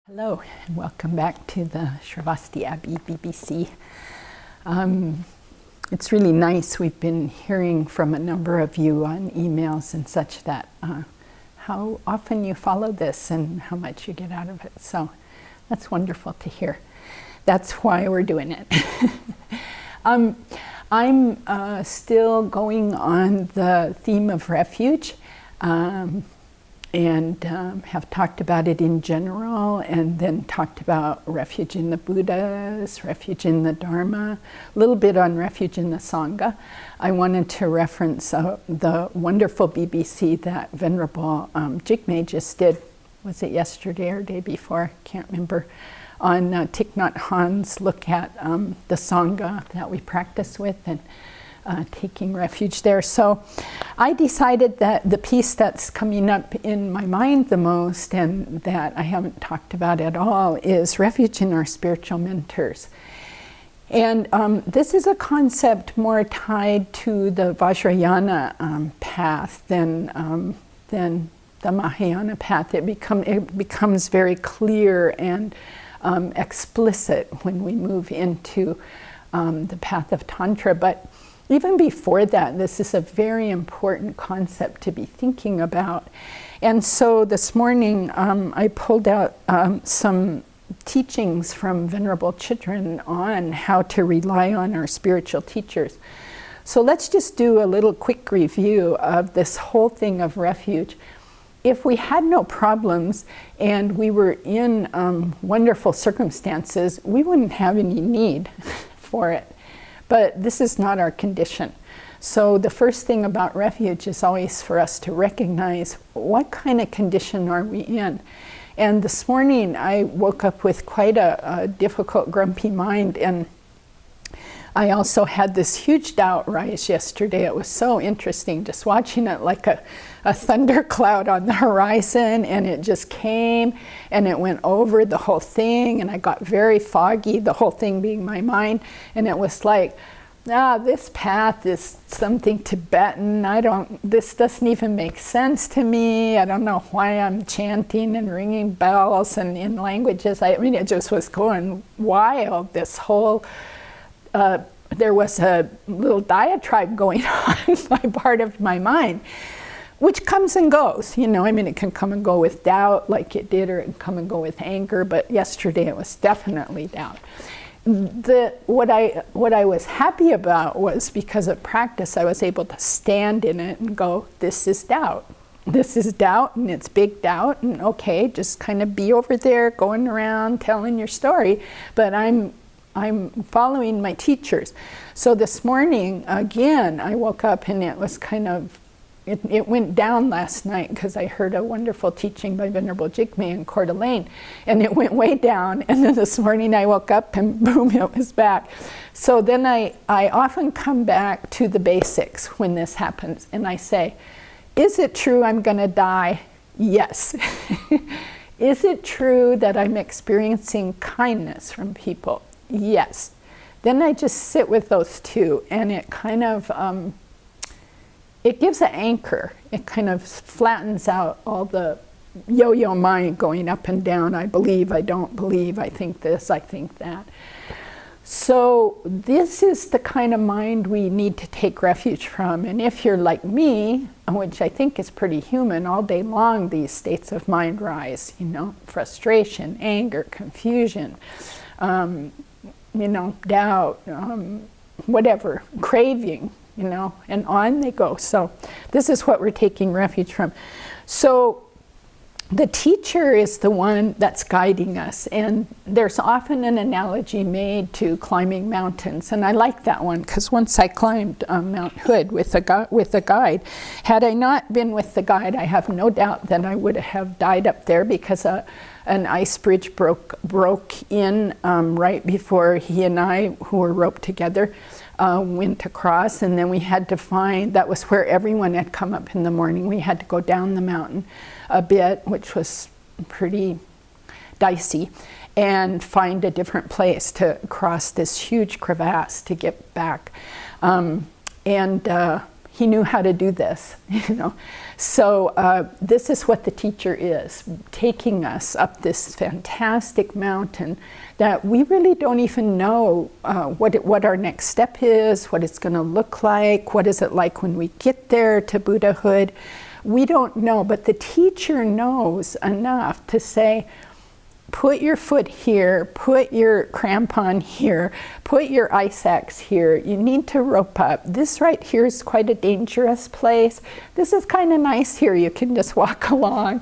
Hello, and welcome back to the Sravasti Abbey BBC. It's really nice. We've been hearing from a number of you on emails and such that how often you follow this and how much you get out of it. So that's wonderful to hear. That's why we're doing it. I'm still going on the theme of refuge. And have talked about it in general, and then talked about refuge in the Buddhas, refuge in the Dharma, a little bit on refuge in the Sangha. I wanted to reference the wonderful BBC that Venerable Jigme just did. Was it yesterday or day before? Can't remember. On Thich Nhat Hanh's look at the Sangha that we practice with, and taking refuge there. So I decided that the piece that's coming up in my mind the most, and that I haven't talked about at all, is refuge in our spiritual mentors. And this is a concept more tied to the Vajrayana path than the Mahayana path. It becomes very clear and explicit when we move into the path of Tantra. But even before that, this is a very important concept to be thinking about. And so this morning, I pulled out some teachings from Venerable Chitran on how to rely on our spiritual teachers. So let's just do a little quick review of this whole thing of refuge. If we had no problems and we were in wonderful circumstances, we wouldn't have any need for it. But this is not our condition. So the first thing about refuge is always for us to recognize what kind of condition are we in. And this morning I woke up with quite a difficult, grumpy mind, and I also had this huge doubt rise yesterday. It was so interesting just watching it, like a thundercloud on the horizon, and it just came and it went over the whole thing, and I got very foggy, the whole thing being my mind, and it was like, this path is something Tibetan. This doesn't even make sense to me. I don't know why I'm chanting and ringing bells and in languages. I mean, it just was going wild, this whole there was a little diatribe going on by part of my mind, which comes and goes. You know, I mean, it can come and go with doubt like it did, or it can come and go with anger, but yesterday it was definitely doubt. What I was happy about was, because of practice, I was able to stand in it and go, this is doubt. This is doubt, and it's big doubt, and okay, just kind of be over there going around telling your story, but I'm following my teachers. So this morning, again, I woke up and it was kind of, it went down last night because I heard a wonderful teaching by Venerable Jigme in Coeur d'Alene, and it went way down, and then this morning I woke up and boom, it was back. So then I often come back to the basics when this happens, and I say, is it true I'm gonna die? Yes. Is it true that I'm experiencing kindness from people? Yes. Then I just sit with those two, and it kind of, it gives an anchor. It kind of flattens out all the yo-yo mind going up and down. I believe, I don't believe, I think this, I think that. So this is the kind of mind we need to take refuge from. And if you're like me, which I think is pretty human, all day long these states of mind rise, you know, frustration, anger, confusion, doubt, whatever, craving, and on they go. So this is what we're taking refuge from. So the teacher is the one that's guiding us, and there's often an analogy made to climbing mountains, and I like that one, because once I climbed Mount Hood with a guide. Had I not been with the guide, I have no doubt that I would have died up there, because an ice bridge broke in right before he and I, who were roped together, went across, and then we had to find, that was where everyone had come up in the morning. We had to go down the mountain a bit, which was pretty dicey, and find a different place to cross this huge crevasse to get back. he knew how to do this, So this is what the teacher is, taking us up this fantastic mountain that we really don't even know what our next step is, what it's going to look like, what is it like when we get there to Buddhahood. We don't know, but the teacher knows enough to say, put your foot here, put your crampon here, put your ice axe here. You need to rope up. This right here is quite a dangerous place. This is kind of nice here. You can just walk along.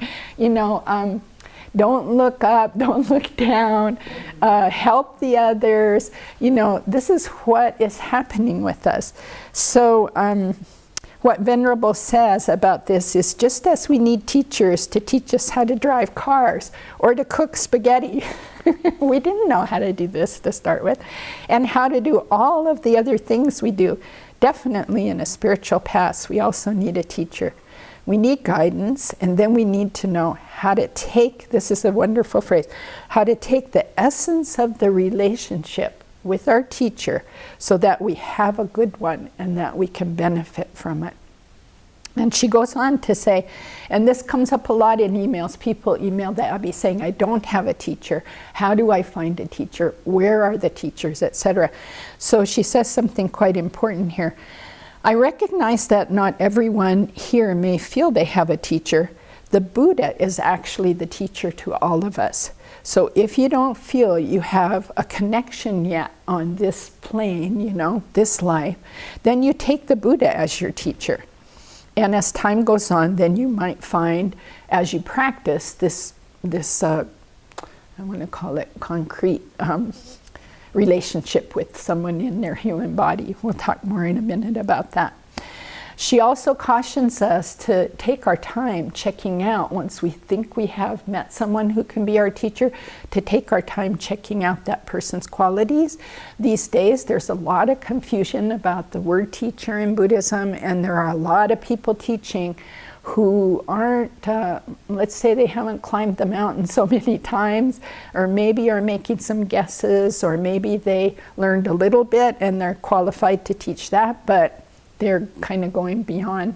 Don't look up, don't look down, help the others. This is what is happening with us. So what Venerable says about this is, just as we need teachers to teach us how to drive cars or to cook spaghetti, we didn't know how to do this to start with, and how to do all of the other things we do. Definitely in a spiritual path, we also need a teacher. We need guidance, and then we need to know how to take, this is a wonderful phrase, how to take the essence of the relationship with our teacher so that we have a good one and that we can benefit from it. And she goes on to say, and this comes up a lot in emails, people email the Abbey saying, I don't have a teacher. How do I find a teacher? Where are the teachers, etc. So she says something quite important here. I recognize that not everyone here may feel they have a teacher. The Buddha is actually the teacher to all of us. So if you don't feel you have a connection yet on this plane, this life, then you take the Buddha as your teacher. And as time goes on, then you might find, as you practice this I want to call it concrete relationship with someone in their human body. We'll talk more in a minute about that. She also cautions us to take our time checking out, once we think we have met someone who can be our teacher, to take our time checking out that person's qualities. These days, there's a lot of confusion about the word teacher in Buddhism, and there are a lot of people teaching who aren't, let's say they haven't climbed the mountain so many times, or maybe are making some guesses, or maybe they learned a little bit and they're qualified to teach that, but they're kind of going beyond,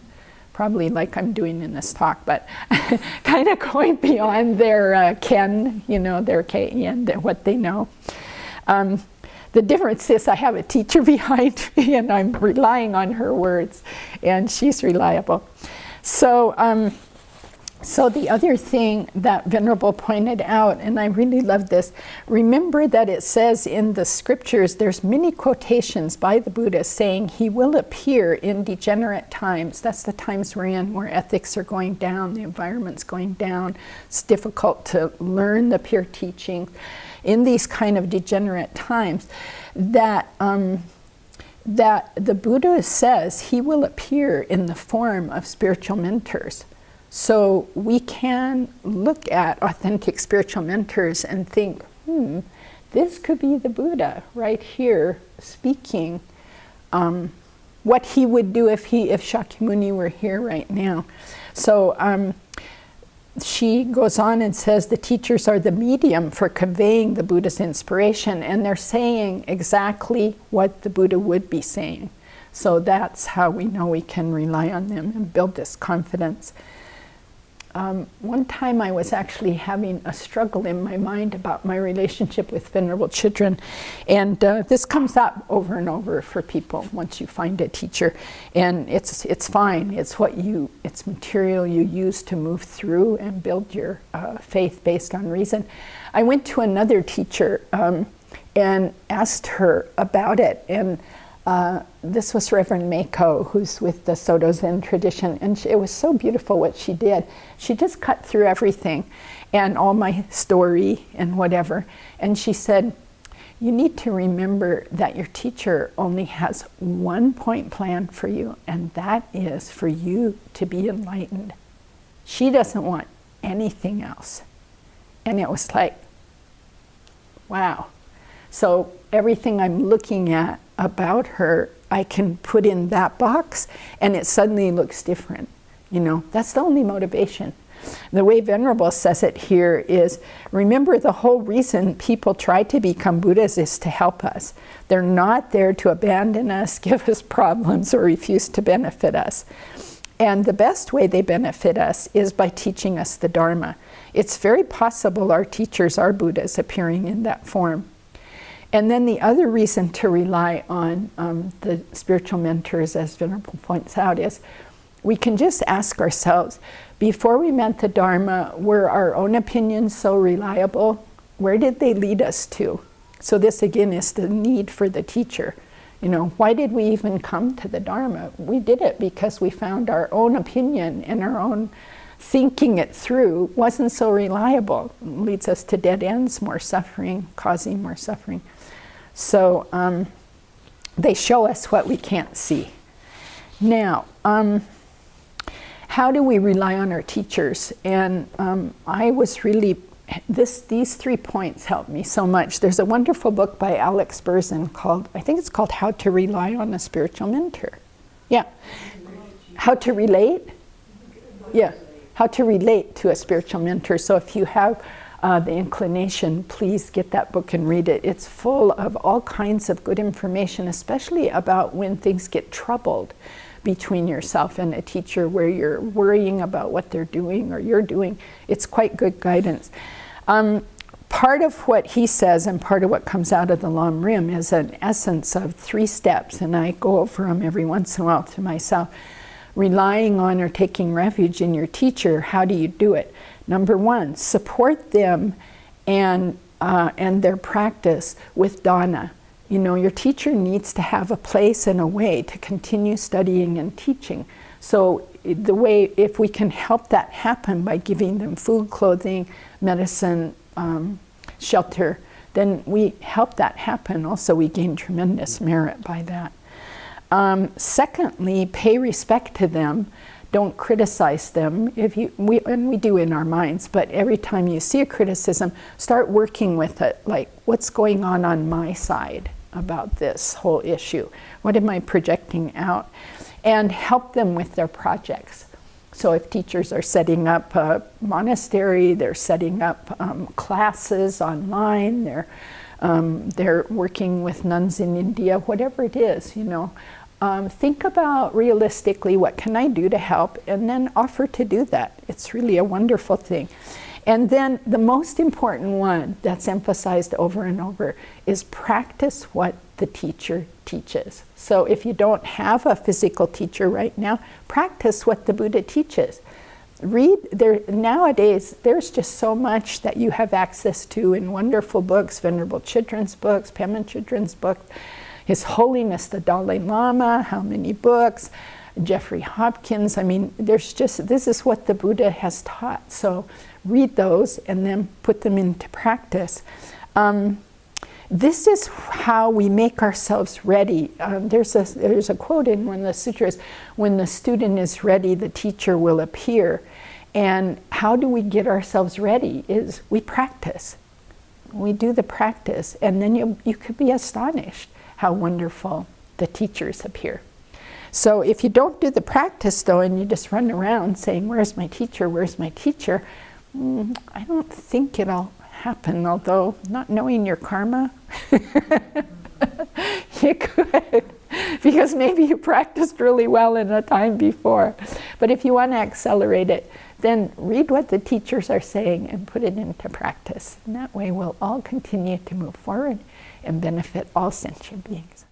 probably like I'm doing in this talk, but kind of going beyond their ken, their ken, what they know. The difference is I have a teacher behind me and I'm relying on her words, and she's reliable. So the other thing that Venerable pointed out, and I really love this, remember that it says in the scriptures, there's many quotations by the Buddha saying he will appear in degenerate times. That's the times we're in where ethics are going down, the environment's going down, it's difficult to learn the pure teaching. In these kind of degenerate times, that the Buddha says he will appear in the form of spiritual mentors. So we can look at authentic spiritual mentors and think, this could be the Buddha right here speaking what he would do if Shakyamuni were here right now. So she goes on and says the teachers are the medium for conveying the Buddha's inspiration, and they're saying exactly what the Buddha would be saying. So that's how we know we can rely on them and build this confidence. One time I was actually having a struggle in my mind about my relationship with Venerable Children, and this comes up over and over for people once you find a teacher, and it's fine. It's material you use to move through and build your faith based on reason. I went to another teacher and asked her about it, and this was Reverend Mako, who's with the Soto Zen tradition, and it was so beautiful what she did. She just cut through everything and all my story and whatever, and she said, you need to remember that your teacher only has one point planned for you, and that is for you to be enlightened. She doesn't want anything else. And it was like, wow. So everything I'm looking at about her, I can put in that box and it suddenly looks different. That's the only motivation. The way Venerable says it here is, remember the whole reason people try to become Buddhas is to help us. They're not there to abandon us, give us problems, or refuse to benefit us. And the best way they benefit us is by teaching us the Dharma. It's very possible our teachers are Buddhas appearing in that form. And then the other reason to rely on the spiritual mentors, as Venerable points out, is we can just ask ourselves, before we met the Dharma, were our own opinions so reliable? Where did they lead us to? So this again is the need for the teacher. You know, why did we even come to the Dharma? We did it because we found our own opinion and our own thinking it through wasn't so reliable. It leads us to dead ends, more suffering, causing more suffering. So they show us what we can't see. Now, how do we rely on our teachers? And I was really, these 3 points helped me so much. There's a wonderful book by Alex Berzin called, I think it's called How to Rely on a Spiritual Mentor. Yeah. How to relate? Yeah. How to relate to a spiritual mentor. So if you have the inclination, please get that book and read it. It's full of all kinds of good information, especially about when things get troubled between yourself and a teacher, where you're worrying about what they're doing or you're doing. It's quite good guidance. Part of what he says and part of what comes out of the Lam Rim is an essence of 3 steps, and I go over them every once in a while to myself. Relying on or taking refuge in your teacher, how do you do it? Number 1, support them and their practice with dana. You know, your teacher needs to have a place and a way to continue studying and teaching. So the way, if we can help that happen by giving them food, clothing, medicine, shelter, then we help that happen. Also, we gain tremendous merit by that. Secondly, pay respect to them. Don't criticize them. And we do in our minds, but every time you see a criticism, start working with it. Like, what's going on my side about this whole issue? What am I projecting out? And help them with their projects. So if teachers are setting up a monastery, they're setting up classes online, they're working with nuns in India, whatever it is, you know. Think about realistically, what can I do to help, and then offer to do that. It's really a wonderful thing. And then the most important one that's emphasized over and over is practice what the teacher teaches. So if you don't have a physical teacher right now, practice what the Buddha teaches. Nowadays, there's just so much that you have access to in wonderful books, Venerable Children's books, Pema Children's books, His Holiness the Dalai Lama, how many books, Jeffrey Hopkins. I mean, this is what the Buddha has taught. So read those and then put them into practice. This is how we make ourselves ready. There's a quote in one of the sutras, when the student is ready, the teacher will appear. And how do we get ourselves ready is we practice. We do the practice, and then you could be astonished how wonderful the teachers appear. So if you don't do the practice though, and you just run around saying, where's my teacher, where's my teacher? I don't think it'll happen, although not knowing your karma, you could, because maybe you practiced really well in a time before. But if you want to accelerate it, then read what the teachers are saying and put it into practice. And that way we'll all continue to move forward and benefit all sentient beings.